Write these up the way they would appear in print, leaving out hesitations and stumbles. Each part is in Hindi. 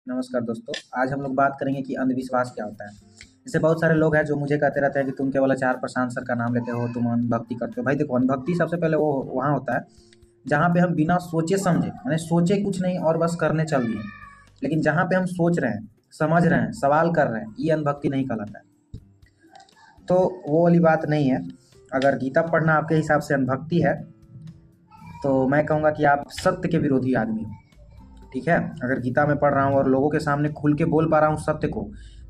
नमस्कार दोस्तों। आज हम लोग बात करेंगे कि अंधविश्वास क्या होता है। जैसे बहुत सारे लोग हैं जो मुझे कहते रहते हैं कि तुम केवल आचार्य प्रशांत सर का नाम लेते हो, तुम अंधभक्ति करते हो। भाई देखो, अंधभक्ति सबसे पहले वो वहाँ होता है जहाँ पे हम बिना सोचे समझे, मैंने सोचे कुछ नहीं और बस करने चल दिए। लेकिन जहाँ पे हम सोच रहे हैं, समझ रहे हैं, सवाल कर रहे हैं, ये अंधभक्ति नहीं कहलाता है। तो वो वाली बात नहीं है। अगर गीता पढ़ना आपके हिसाब से अंधभक्ति है तो मैं कहूँगा कि आप सत्य के विरोधी आदमी हो। ठीक है, अगर गीता में पढ़ रहा हूँ और लोगों के सामने खुल के बोल पा रहा हूँ सत्य को,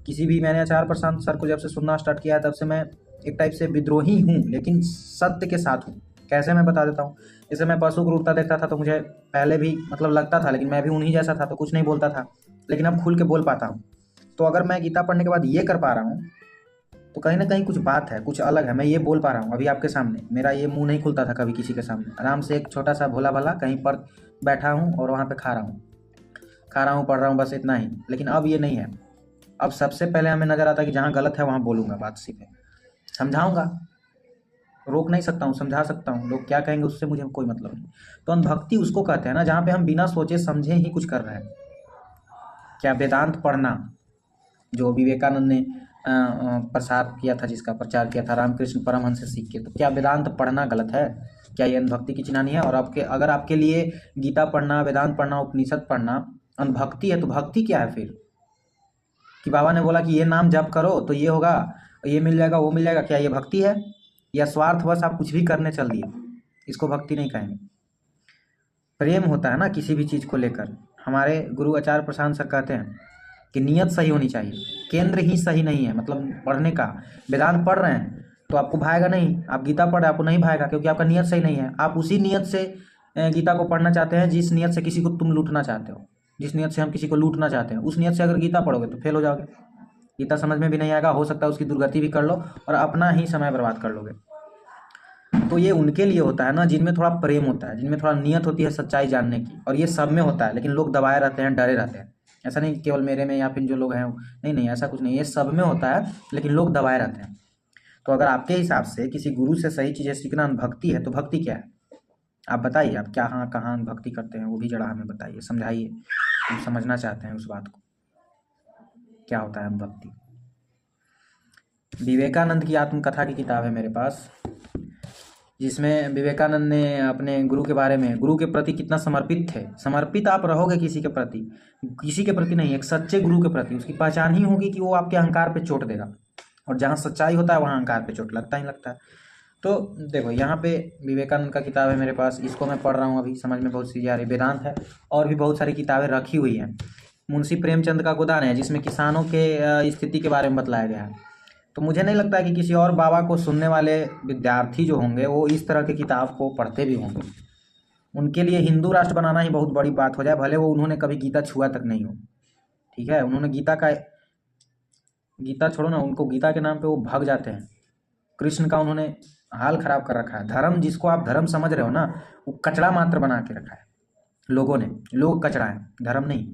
किसी भी, मैंने आचार्य प्रशांत सर को जब से सुनना स्टार्ट किया है तब से मैं एक टाइप से विद्रोही हूँ, लेकिन सत्य के साथ हूँ। कैसे, मैं बता देता हूँ। जैसे मैं पशु क्रूरता देखता था तो मुझे पहले भी मतलब लगता था, लेकिन मैं भी उन्हीं जैसा था तो कुछ नहीं बोलता था, लेकिन अब खुल के बोल पाता हूँ। तो अगर मैं गीता पढ़ने के बाद ये कर पा रहा हूँ तो कहीं ना कहीं कुछ बात है, कुछ अलग है। मैं ये बोल पा रहा हूँ अभी आपके सामने, मेरा ये मुंह नहीं खुलता था कभी किसी के सामने। आराम से एक छोटा सा भोला भला कहीं पर बैठा हूँ और वहाँ पे खा रहा हूँ, पढ़ रहा हूँ, बस इतना ही। लेकिन अब ये नहीं है। अब सबसे पहले हमें नजर आता है कि जहाँ गलत है वहाँ बोलूंगा, बात सीधे समझाऊंगा। रोक नहीं सकता हूँ, समझा सकता हूँ, लोग क्या कहेंगे उससे मुझे कोई मतलब नहीं। तो अंधभक्ति उसको कहते हैं ना जहाँ पे हम बिना सोचे समझे ही कुछ कर रहे हैं। क्या वेदांत पढ़ना, जो विवेकानंद ने प्रसार किया था, जिसका प्रचार किया था रामकृष्ण परमहंस से सीख के, तो क्या वेदांत पढ़ना गलत है? क्या ये अंधभक्ति की चिन्हानी है? और आपके, अगर आपके लिए गीता पढ़ना, वेदांत पढ़ना, उपनिषद पढ़ना अंधभक्ति है तो भक्ति क्या है फिर? कि बाबा ने बोला कि ये नाम जप करो तो ये होगा, ये मिल जाएगा, वो मिल जाएगा, क्या ये भक्ति है? या स्वार्थवश आप कुछ भी करने चल दिए, इसको भक्ति नहीं कहेंगे। प्रेम होता है ना किसी भी चीज़ को लेकर। हमारे गुरु आचार्य प्रशांत सर कहते हैं कि नियत सही होनी चाहिए, केंद्र ही सही नहीं है। मतलब पढ़ने का, वेदांत पढ़ रहे हैं तो आपको भाएगा नहीं, आप गीता पढ़ रहे हैं आपको नहीं भाएगा, क्योंकि आपका नियत सही नहीं है। आप उसी नियत से गीता को पढ़ना चाहते हैं जिस नियत से किसी को तुम लूटना चाहते हो। जिस नियत से हम किसी को लूटना चाहते हैं, उस नियत से अगर गीता पढ़ोगे तो फेल हो जाओगे। गीता समझ में भी नहीं आएगा, हो सकता है उसकी दुर्गति भी कर लो और अपना ही समय बर्बाद कर लोगे। तो ये उनके लिए होता है ना जिनमें थोड़ा प्रेम होता है, जिनमें थोड़ा नियत होती है सच्चाई जानने की। और ये सब में होता है, लेकिन लोग दबाए रहते हैं, डरे रहते हैं। ऐसा नहीं केवल मेरे में या फिर जो लोग हैं, नहीं नहीं, ऐसा कुछ नहीं, ये सब में होता है, लेकिन लोग दबाए रहते हैं। तो अगर आपके हिसाब से किसी गुरु से सही चीज़ें सीखना भक्ति है तो भक्ति क्या है? आप बताइए, आप क्या, हाँ, कहाँ भक्ति करते हैं वो भी जरा हमें बताइए, समझाइए। हम समझना चाहते हैं उस बात को, क्या होता है भक्ति। विवेकानंद की आत्मकथा की किताब है मेरे पास, जिसमें विवेकानंद ने अपने गुरु के बारे में, गुरु के प्रति कितना समर्पित थे। समर्पित आप रहोगे किसी के प्रति, किसी के प्रति नहीं, एक सच्चे गुरु के प्रति, उसकी पहचान ही होगी कि वो आपके अहंकार पे चोट देगा। और जहाँ सच्चाई होता है वहाँ अहंकार पे चोट लगता ही लगता है। तो देखो, यहाँ पे विवेकानंद का किताब है मेरे पास, इसको मैं पढ़ रहा हूँ अभी, समझ में बहुत सी आ रही। वेदांत है, और भी बहुत सारी किताबें रखी हुई हैं। मुंशी प्रेमचंद का गोदान है, जिसमें किसानों के स्थिति के बारे में बतलाया गया है। तो मुझे नहीं लगता है कि किसी और बाबा को सुनने वाले विद्यार्थी जो होंगे वो इस तरह की किताब को पढ़ते भी होंगे। उनके लिए हिंदू राष्ट्र बनाना ही बहुत बड़ी बात हो जाए, भले वो उन्होंने कभी गीता छुआ तक नहीं हो। ठीक है, उन्होंने गीता छोड़ो ना, उनको गीता के नाम पे वो भाग जाते हैं। कृष्ण का उन्होंने हाल खराब कर रखा है। धर्म, जिसको आप धर्म समझ रहे हो ना, वो कचड़ा मात्र बना के रखा है लोगों ने। लोग कचड़ा है, धर्म नहीं।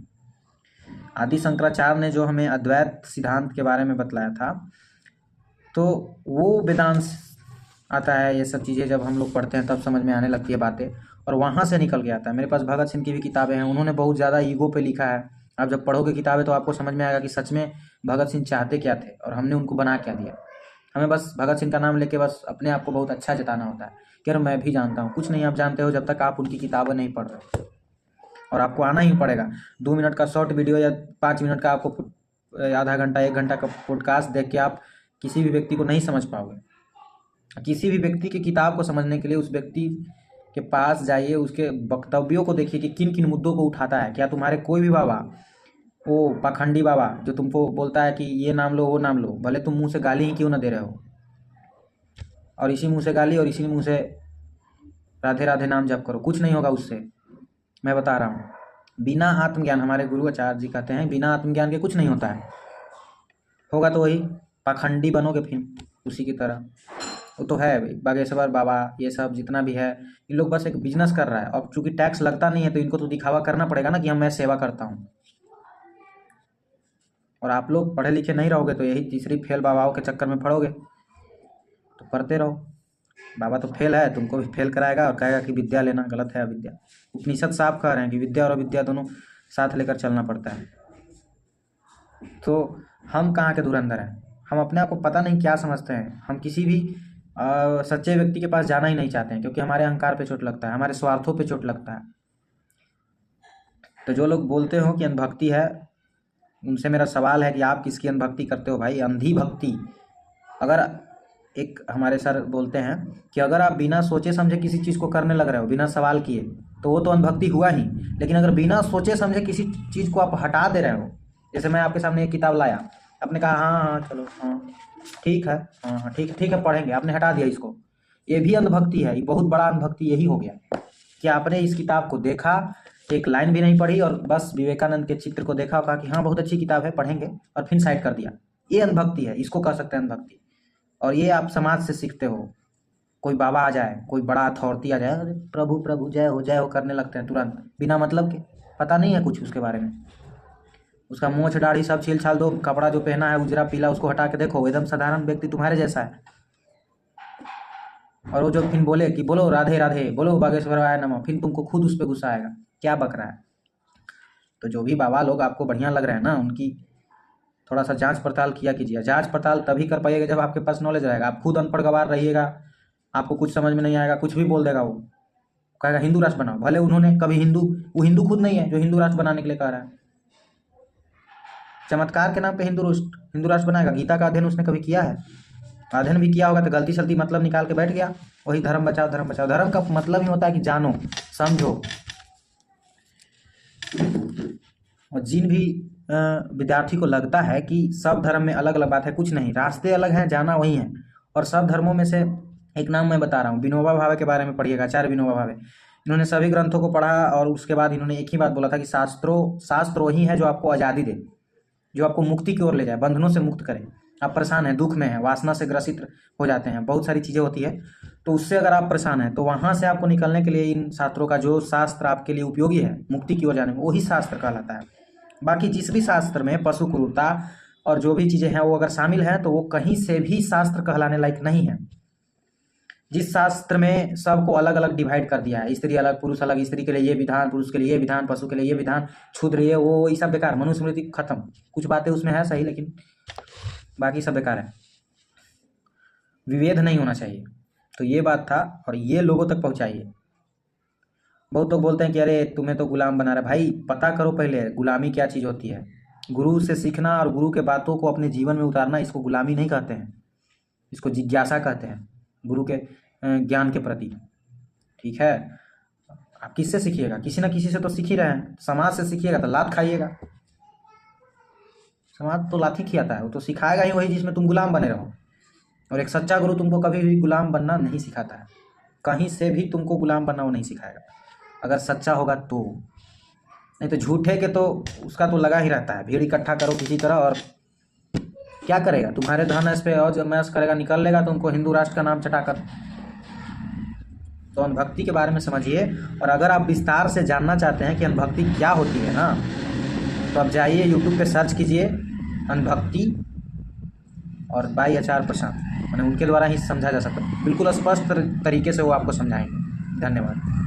आदि शंकराचार्य ने जो हमें अद्वैत सिद्धांत के बारे में बतलाया था, तो वो वेदांत आता है। ये सब चीज़ें जब हम लोग पढ़ते हैं तब समझ में आने लगती है बातें, और वहाँ से निकल के आता है। मेरे पास भगत सिंह की भी किताबें हैं, उन्होंने बहुत ज़्यादा ईगो पे लिखा है। आप जब पढ़ोगे किताबें तो आपको समझ में आएगा कि सच में भगत सिंह चाहते क्या थे और हमने उनको बना क्या दिया। हमें बस भगत सिंह का नाम लेके बस अपने आप को बहुत अच्छा जताना होता है कि यार मैं भी जानता हूँ। कुछ नहीं आप जानते हो जब तक आप उनकी किताबें नहीं पढ़ रहे। और आपको आना ही पड़ेगा। 2 मिनट का शॉर्ट वीडियो या 5 मिनट का आपको आधा घंटा 1 घंटा का पॉडकास्ट देख के आप किसी भी व्यक्ति को नहीं समझ पाओगे। किसी भी व्यक्ति की किताब को समझने के लिए उस व्यक्ति के पास जाइए, उसके वक्तव्यों को देखिए कि किन किन मुद्दों को उठाता है। क्या तुम्हारे कोई भी बाबा, वो पाखंडी बाबा जो तुमको बोलता है कि ये नाम लो वो नाम लो, भले तुम मुंह से गाली ही क्यों ना दे रहे हो, और इसी मुंह से गाली और इसी मुंह से राधे राधे नाम जप करो, कुछ नहीं होगा उससे। मैं बता रहा हूँ, बिना आत्मज्ञान, हमारे गुरु आचार्य जी कहते हैं, बिना आत्मज्ञान के कुछ नहीं होता है। होगा तो वही पाखंडी बनोगे फिर उसी की तरह। वो तो है भाई, बागेश्वर बाबा, ये सब जितना भी है, इन लोग बस एक बिजनेस कर रहा है। अब चूंकि टैक्स लगता नहीं है तो इनको तो दिखावा करना पड़ेगा ना कि हम, मैं सेवा करता हूँ। और आप लोग पढ़े लिखे नहीं रहोगे तो यही तीसरी फेल बाबाओं के चक्कर में पड़ोगे। तो पढ़ते रहो, बाबा तो फेल है, तुमको भी फेल कराएगा और कहेगा कि विद्या लेना गलत है, अविद्या। उपनिषद साफ कह रहे हैं कि विद्या और अविद्या दोनों साथ लेकर चलना पड़ता है। तो हम कहाँ के धुरंधर हैं? हम अपने आप को पता नहीं क्या समझते हैं। हम किसी भी सच्चे व्यक्ति के पास जाना ही नहीं चाहते हैं, क्योंकि हमारे अहंकार पे चोट लगता है, हमारे स्वार्थों पे चोट लगता है। तो जो लोग बोलते हो कि अंधभक्ति है, उनसे मेरा सवाल है कि आप किसकी अंधभक्ति करते हो भाई? अंधी भक्ति। अगर एक हमारे सर बोलते हैं कि अगर आप बिना सोचे समझे किसी चीज़ को करने लग रहे हो, बिना सवाल किए, तो वो तो अंधभक्ति हुआ ही। लेकिन अगर बिना सोचे समझे किसी चीज़ को आप हटा दे रहे हो, जैसे मैं आपके सामने एक किताब लाया, आपने कहा हाँ हाँ चलो हाँ ठीक है, हाँ हाँ ठीक है पढ़ेंगे, आपने हटा दिया इसको, ये भी अंधभक्ति है। ये बहुत बड़ा अंधभक्ति यही हो गया कि आपने इस किताब को देखा, एक लाइन भी नहीं पढ़ी और बस विवेकानंद के चित्र को देखा और कहा कि हाँ बहुत अच्छी किताब है पढ़ेंगे, और फिर साइड कर दिया। ये अंधभक्ति है, इसको कह सकते हैं अंधभक्ति। और ये आप समाज से सीखते हो। कोई बाबा आ जाए, कोई बड़ा अथॉरिटी आ जाए, अरे प्रभु प्रभु जय हो करने लगते हैं तुरंत, बिना मतलब के। पता नहीं है कुछ उसके बारे में। उसका मूंछ दाढ़ी सब छील छाल दो, कपड़ा जो पहना है उजरा पीला उसको हटा के देखो, एकदम साधारण व्यक्ति तुम्हारे जैसा है। और वो जो फिर बोले कि बोलो राधे राधे, बोलो बागेश्वराय नमः, फिर तुमको खुद उस पर गुस्सा आएगा, क्या बक रहा है। तो जो भी बाबा लोग आपको बढ़िया लग रहे हैं ना, उनकी थोड़ा सा जांच पड़ताल किया कीजिए। जांच पड़ताल तभी कर पाइएगा जब आपके पास नॉलेज रहेगा। आप खुद अनपढ़ गवार रहिएगा, आपको कुछ समझ में नहीं आएगा, कुछ भी बोल देगा। वो कहेगा हिंदू राष्ट्र बनाओ, भले उन्होंने कभी वो हिंदू खुद नहीं है जो हिंदू राष्ट्र बनाने के लिए कह रहा है। चमत्कार के नाम पे हिंदू राष्ट्र बनाएगा? गीता का अध्ययन उसने कभी किया है? अध्ययन भी किया होगा तो गलती सलती मतलब निकाल के बैठ गया। वही धर्म बचाओ धर्म बचाओ। धर्म का मतलब ही होता है कि जानो समझो। और जिन भी विद्यार्थी को लगता है कि सब धर्म में अलग अलग बात है, कुछ नहीं, रास्ते अलग हैं, जाना वही है। और सब धर्मों में से एक नाम मैं बता रहा हूँ, विनोबा भावे के बारे में पढ़िएगा। आचार्य विनोबा भावे, इन्होंने सभी ग्रंथों को पढ़ा और उसके बाद इन्होंने एक ही बात बोला था कि शास्त्र वही है जो आपको आज़ादी दे, जो आपको मुक्ति की ओर ले जाए, बंधनों से मुक्त करे। आप परेशान हैं, दुख में हैं, वासना से ग्रसित हो जाते हैं, बहुत सारी चीज़ें होती है, तो उससे अगर आप परेशान हैं तो वहाँ से आपको निकलने के लिए इन शास्त्रों का जो शास्त्र आपके लिए उपयोगी है मुक्ति की ओर जाने में, वही शास्त्र कहलाता है। बाकी जिस भी शास्त्र में पशु क्रूरता और जो भी चीज़ें हैं वो अगर शामिल हैं तो वो कहीं से भी शास्त्र कहलाने लायक नहीं है। जिस शास्त्र में सबको अलग अलग डिवाइड कर दिया है, स्त्री अलग पुरुष अलग, स्त्री के लिए ये विधान, पुरुष के लिए ये विधान, पशु के लिए ये विधान, क्षुद्र ये वो, ये सब बेकार, मनुस्मृति खत्म। कुछ बातें उसमें है सही, लेकिन बाकी सब बेकार है। विभेद नहीं होना चाहिए। तो ये बात था और ये लोगों तक पहुंचाइए। बहुत लोग बोलते हैं कि अरे तुम्हें तो गुलाम बना रहा है। भाई पता करो पहले गुलामी क्या चीज़ होती है। गुरु से सीखना और गुरु के बातों को अपने जीवन में उतारना, इसको गुलामी नहीं कहते हैं, इसको जिज्ञासा कहते हैं, गुरु के ज्ञान के प्रति। ठीक है, आप किससे सीखिएगा? किसी ना किसी से तो सीख ही रहे हैं। समाज से सीखिएगा तो लात खाइएगा। समाज तो लात ही खिलाता है, वो तो सिखाएगा ही वही जिसमें तुम गुलाम बने रहो। और एक सच्चा गुरु तुमको कभी भी गुलाम बनना नहीं सिखाता है, कहीं से भी तुमको गुलाम बनना वो नहीं सिखाएगा, अगर सच्चा होगा तो। नहीं तो झूठे के तो उसका तो लगा ही रहता है, भीड़ इकट्ठा करो किसी तरह और क्या करेगा, तुम्हारे धन इस पे और जब मैस करेगा, निकल लेगा तो उनको हिंदू राष्ट्र का नाम चटाकर। तो अनुभक्ति के बारे में समझिए। और अगर आप विस्तार से जानना चाहते हैं कि अनुभक्ति क्या होती है ना, तो आप जाइए यूट्यूब पे सर्च कीजिए अनुभक्ति और भाई आचार्य प्रशांत, मैंने उनके द्वारा ही समझा जा सकता है। बिल्कुल स्पष्ट तरीके से वो आपको समझाएंगे। धन्यवाद।